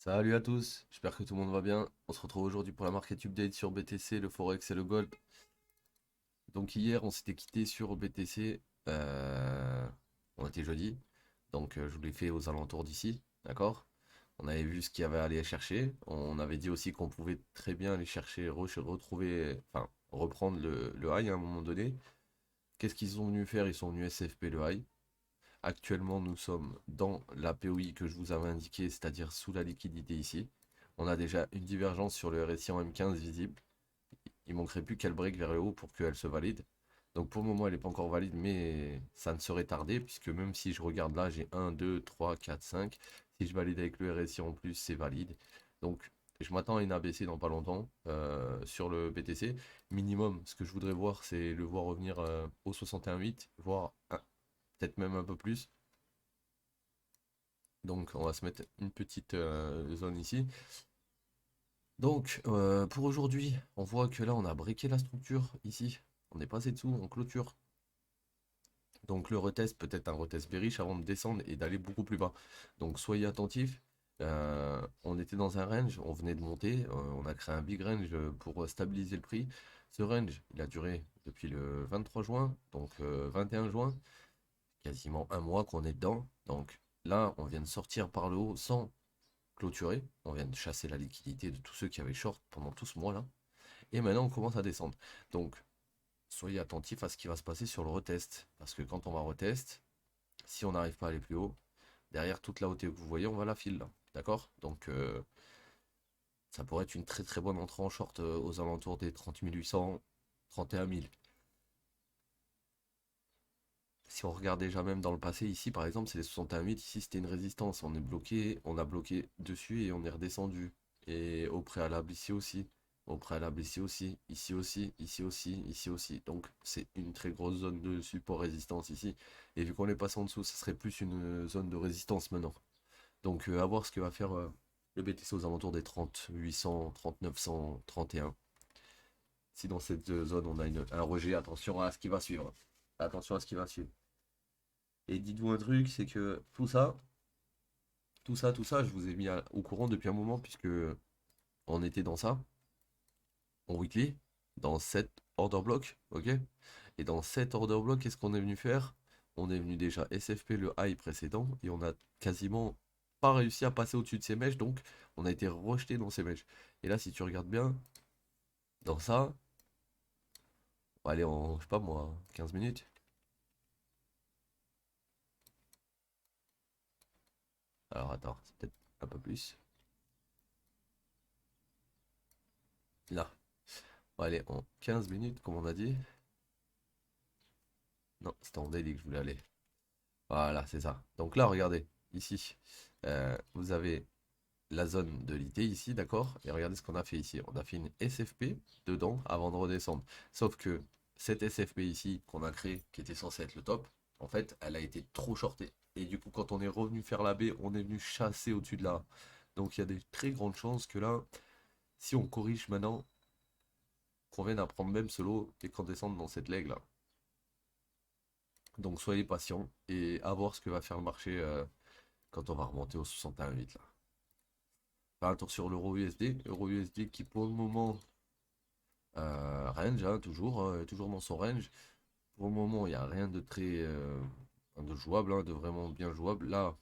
Salut à tous, j'espère que tout le monde va bien. On se retrouve aujourd'hui pour la market update sur BTC, le Forex et le Gold. Donc hier, on s'était quitté sur BTC, on était jeudi, donc je vous l'ai fait aux alentours d'ici, d'accord? On avait vu ce qu'il y avait à aller chercher. On avait dit aussi qu'on pouvait très bien aller chercher, retrouver, enfin reprendre le high à un moment donné. Qu'est-ce qu'ils sont venus faire? Ils sont venus SFP le high. Actuellement, nous sommes dans la POI que je vous avais indiqué, c'est-à-dire sous la liquidité ici. On a déjà une divergence sur le RSI en M15 visible. Il manquerait plus qu'elle break vers le haut pour qu'elle se valide. Donc pour le moment, elle n'est pas encore valide, mais ça ne serait tardé, puisque même si je regarde là, j'ai 1, 2, 3, 4, 5. Si je valide avec le RSI en plus, c'est valide. Donc je m'attends à une ABC dans pas longtemps sur le BTC. Minimum, ce que je voudrais voir, c'est le voir revenir au 61,8, voire peut-être même un peu plus. Donc on va se mettre une petite zone ici. Donc pour aujourd'hui, on voit que là on a briqué la structure ici. On est passé dessous, on clôture. Donc le retest peut être un retest bearish avant de descendre et d'aller beaucoup plus bas. Donc soyez attentifs. On était dans un range, on venait de monter, on a créé un big range pour stabiliser le prix. Ce range, il a duré depuis le 23 juin, donc 21 juin, quasiment un mois qu'on est dedans. Donc là, on vient de sortir par le haut sans clôturé. On vient de chasser la liquidité de tous ceux qui avaient short pendant tout ce mois-là. Et maintenant, on commence à descendre. Donc, soyez attentifs à ce qui va se passer sur le retest. Parce que quand on va retest, si on n'arrive pas à aller plus haut, derrière toute la hauteur que vous voyez, on va la file là. D'accord? Donc, ça pourrait être une très très bonne entrée en short aux alentours des 30 800, 31 000. Si on regarde déjà même dans le passé, ici par exemple, c'est les 61,8, ici c'était une résistance. On est bloqué, on a bloqué dessus et on est redescendu. Et au préalable ici aussi, au préalable ici aussi, ici aussi, ici aussi, ici aussi. Donc c'est une très grosse zone de support résistance ici. Et vu qu'on est passé en dessous, ça serait plus une zone de résistance maintenant. Donc à voir ce que va faire le BTC aux alentours des 30 800, 30 900, 31. Si dans cette zone on a un rejet, attention à ce qui va suivre. Attention à ce qui va suivre. Et dites-vous un truc, c'est que tout ça, je vous ai mis au courant depuis un moment, puisque on était dans ça, en weekly, dans 7 order block, ok? Et dans 7 order block, qu'est-ce qu'on est venu faire? On est venu déjà SFP le high précédent, et on a quasiment pas réussi à passer au-dessus de ces mèches, donc on a été rejeté dans ces mèches. Et là, si tu regardes bien, dans ça, on va aller en, je sais pas moi, 15 minutes. Alors attends, c'est peut-être un peu plus. Là, on va aller en 15 minutes, comme on a dit. Non, c'était en daily que je voulais aller. Voilà, c'est ça. Donc là, regardez, ici, vous avez la zone de l'IT ici, d'accord? Et regardez ce qu'on a fait ici. On a fait une SFP dedans avant de redescendre. Sauf que cette SFP ici qu'on a créée, qui était censée être le top, en fait, elle a été trop shortée. Et du coup, quand on est revenu faire la B, on est venu chasser au-dessus de là. Donc il y a des très grandes chances que là, si on corrige maintenant, qu'on vienne à prendre même ce lot et qu'on descende dans cette leg là. Donc soyez patients et à voir ce que va faire le marché quand on va remonter au 61,8 là. Faire un tour sur l'euro USD. Euro USD qui pour le moment range, hein, toujours dans son range. Pour le moment, il n'y a rien de très de jouable, hein, de vraiment bien jouable. Là,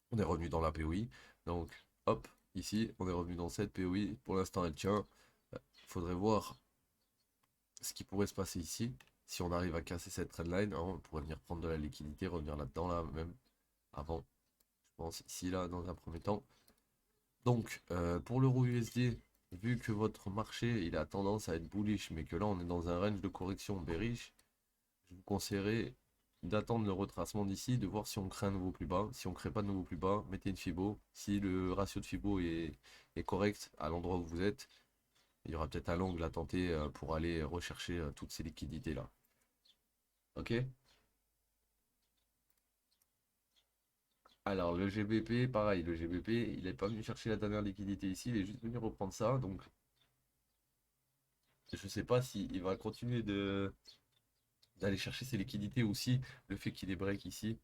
on est revenu dans la POI. Donc, hop, ici, on est revenu dans cette POI. Pour l'instant, elle tient. Il faudrait voir ce qui pourrait se passer ici. Si on arrive à casser cette trendline, hein, on pourrait venir prendre de la liquidité, revenir là-dedans, là, même avant, je pense, ici, là, dans un premier temps. Donc, pour l'euro USD, vu que votre marché il a tendance à être bullish, mais que là on est dans un range de correction bearish, je vous conseillerais d'attendre le retracement d'ici, de voir si on crée un nouveau plus bas. Si on ne crée pas de nouveau plus bas, mettez une Fibo. Si le ratio de Fibo est correct à l'endroit où vous êtes, il y aura peut-être un angle à tenter pour aller rechercher toutes ces liquidités là. Ok? Alors le GBP, pareil, le GBP, il n'est pas venu chercher la dernière liquidité ici, il est juste venu reprendre ça, donc je sais pas s'il va continuer d'aller chercher ses liquidités ou si le fait qu'il est break ici,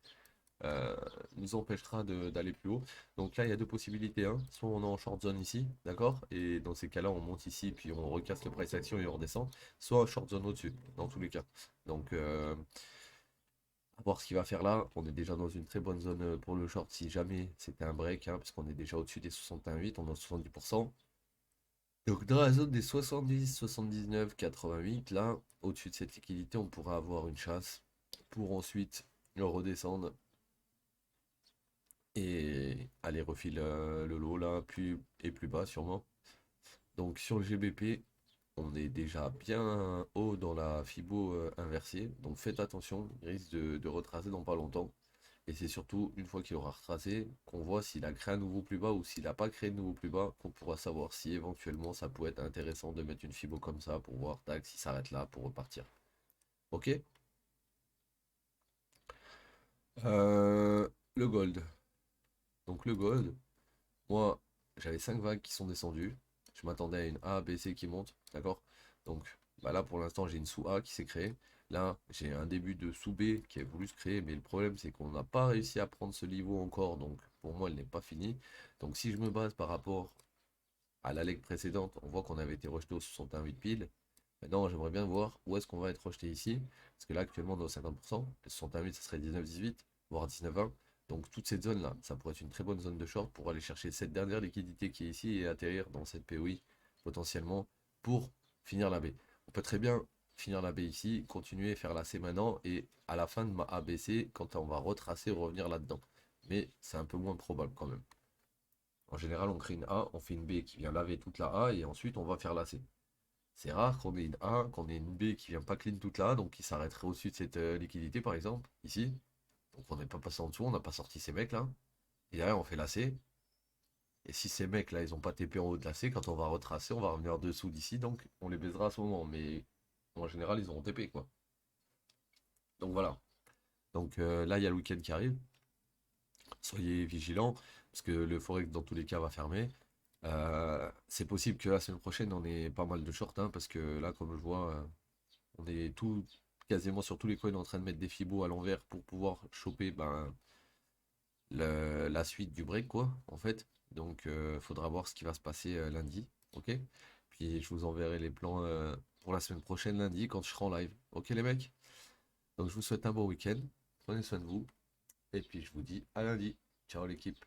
euh, nous empêchera d'aller plus haut. Donc là, il y a deux possibilités, hein. Soit on est en short zone ici, d'accord? Et dans ces cas-là, on monte ici, puis on recasse le price action et on redescend. Soit en short zone au-dessus, dans tous les cas. Donc, à voir ce qu'il va faire là. On est déjà dans une très bonne zone pour le short si jamais c'était un break, hein, parce qu'on est déjà au-dessus des 61,8, on est à 70%. Donc dans la zone des 70, 79, 88, là, au-dessus de cette liquidité, on pourra avoir une chasse pour ensuite redescendre et aller refiler le lot là, plus et plus bas sûrement. Donc sur le GBP, on est déjà bien haut dans la Fibo inversée, donc faites attention, il risque de retracer dans pas longtemps. Et c'est surtout une fois qu'il aura retracé qu'on voit s'il a créé un nouveau plus bas ou s'il n'a pas créé de nouveau plus bas, qu'on pourra savoir si éventuellement ça pourrait être intéressant de mettre une Fibo comme ça pour voir tac s'il s'arrête là pour repartir. Ok. Le gold. Donc le gold, moi j'avais 5 vagues qui sont descendues. Je m'attendais à une A, B, C qui monte. D'accord. Donc bah là pour l'instant j'ai une sous A qui s'est créée. Là j'ai un début de sous B qui a voulu se créer. Mais le problème c'est qu'on n'a pas réussi à prendre ce niveau encore. Donc pour moi elle n'est pas finie. Donc si je me base par rapport à la leg précédente, on voit qu'on avait été rejeté au 61,8 pile. Maintenant j'aimerais bien voir où est-ce qu'on va être rejeté ici. Parce que là actuellement on est au 50%. Le 61,8 ça serait 19,18 voire 19,20. Donc toute cette zone là, ça pourrait être une très bonne zone de short pour aller chercher cette dernière liquidité qui est ici et atterrir dans cette POI potentiellement pour finir la B. On peut très bien finir la B ici, continuer, faire la C maintenant et à la fin de ma ABC, quand on va retracer, revenir là-dedans. Mais c'est un peu moins probable quand même. En général, on crée une A, on fait une B qui vient laver toute la A et ensuite on va faire la C. C'est rare qu'on ait une A, qu'on ait une B qui vient pas clean toute la A, donc qui s'arrêterait au-dessus de cette liquidité par exemple, ici. Donc on n'est pas passé en dessous, on n'a pas sorti ces mecs là. Et derrière on fait la C. Et si ces mecs là ils ont pas TP en haut de la C, quand on va retracer, on va revenir dessous d'ici, donc on les baisera à ce moment. Mais en général ils auront TP quoi. Donc voilà. Donc là il y a le week-end qui arrive. Soyez vigilants, parce que le Forex dans tous les cas va fermer. C'est possible que la semaine prochaine on ait pas mal de short, hein, parce que là comme je vois, on est tout quasiment sur tous les coins en train de mettre des fibos à l'envers pour pouvoir choper ben, la suite du break, quoi, en fait. Donc, faudra voir ce qui va se passer lundi, ok? Puis, je vous enverrai les plans pour la semaine prochaine, lundi, quand je serai en live. Ok, les mecs? Donc, je vous souhaite un bon week-end. Prenez soin de vous. Et puis, je vous dis à lundi. Ciao, l'équipe.